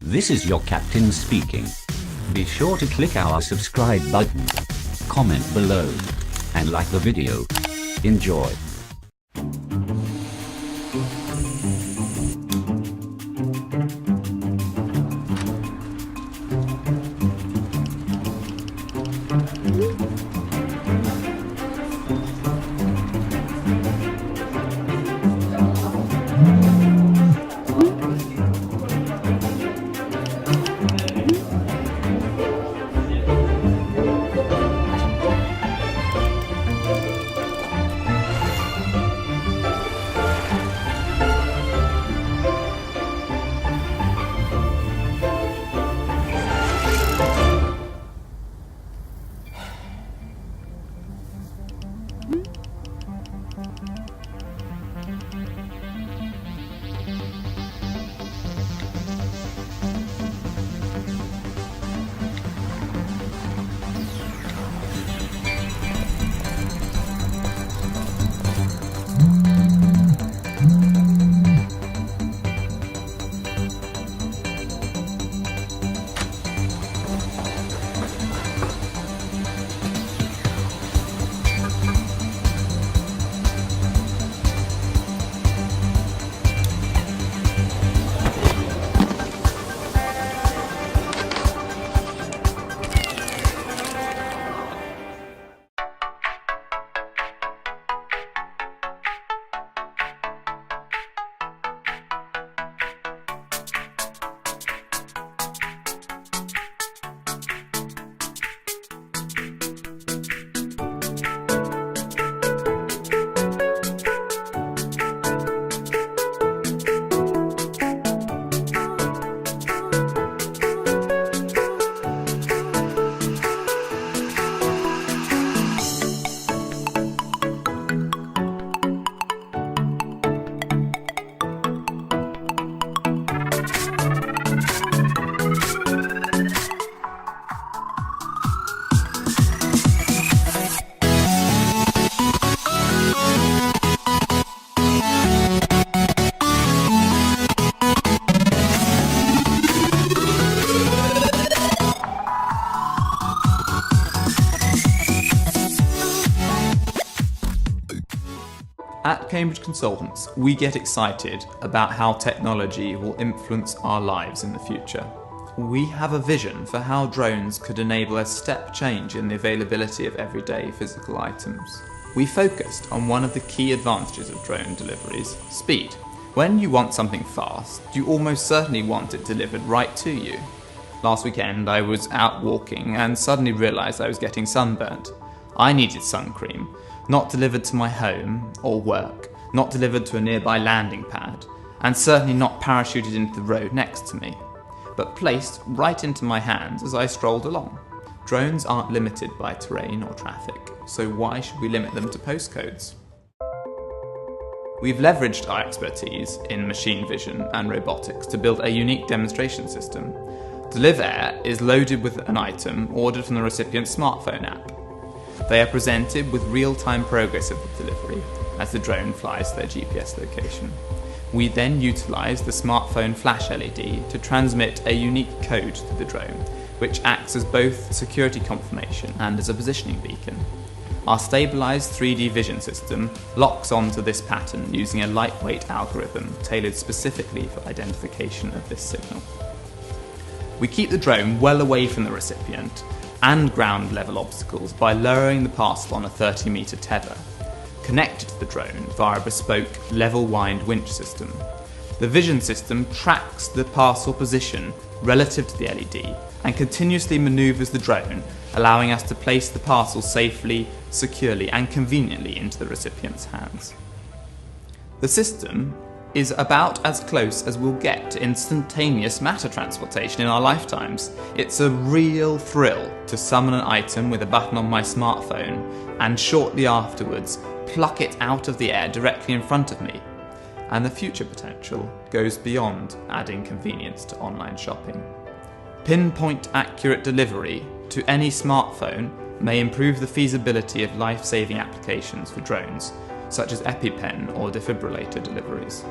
This is your captain speaking. Be sure to click our subscribe button, comment below, and like the video. Enjoy. At Cambridge Consultants, we get excited about how technology will influence our lives in the future. We have a vision for how drones could enable a step change in the availability of everyday physical items. We focused on one of the key advantages of drone deliveries: speed. When you want something fast, you almost certainly want it delivered right to you. Last weekend I was out walking and suddenly realised I was getting sunburnt. I needed sun cream, not delivered to my home or work, not delivered to a nearby landing pad, and certainly not parachuted into the road next to me, but placed right into my hands as I strolled along. Drones aren't limited by terrain or traffic, so why should we limit them to postcodes? We've leveraged our expertise in machine vision and robotics to build a unique demonstration system. DelivAir is loaded with an item ordered from the recipient's smartphone app. They are presented with real-time progress of the delivery as the drone flies to their GPS location. We then utilise the smartphone flash LED to transmit a unique code to the drone, which acts as both security confirmation and as a positioning beacon. Our stabilised 3D vision system locks onto this pattern using a lightweight algorithm tailored specifically for identification of this signal. We keep the drone well away from the recipient and ground level obstacles by lowering the parcel on a 30-metre tether, connected to the drone via a bespoke level wind winch system. The vision system tracks the parcel position relative to the LED and continuously manoeuvres the drone, allowing us to place the parcel safely, securely and conveniently into the recipient's hands. The system is about as close as we'll get to instantaneous matter transportation in our lifetimes. It's a real thrill to summon an item with a button on my smartphone and shortly afterwards pluck it out of the air directly in front of me. And the future potential goes beyond adding convenience to online shopping. Pinpoint accurate delivery to any smartphone may improve the feasibility of life-saving applications for drones, such as EpiPen or defibrillator deliveries.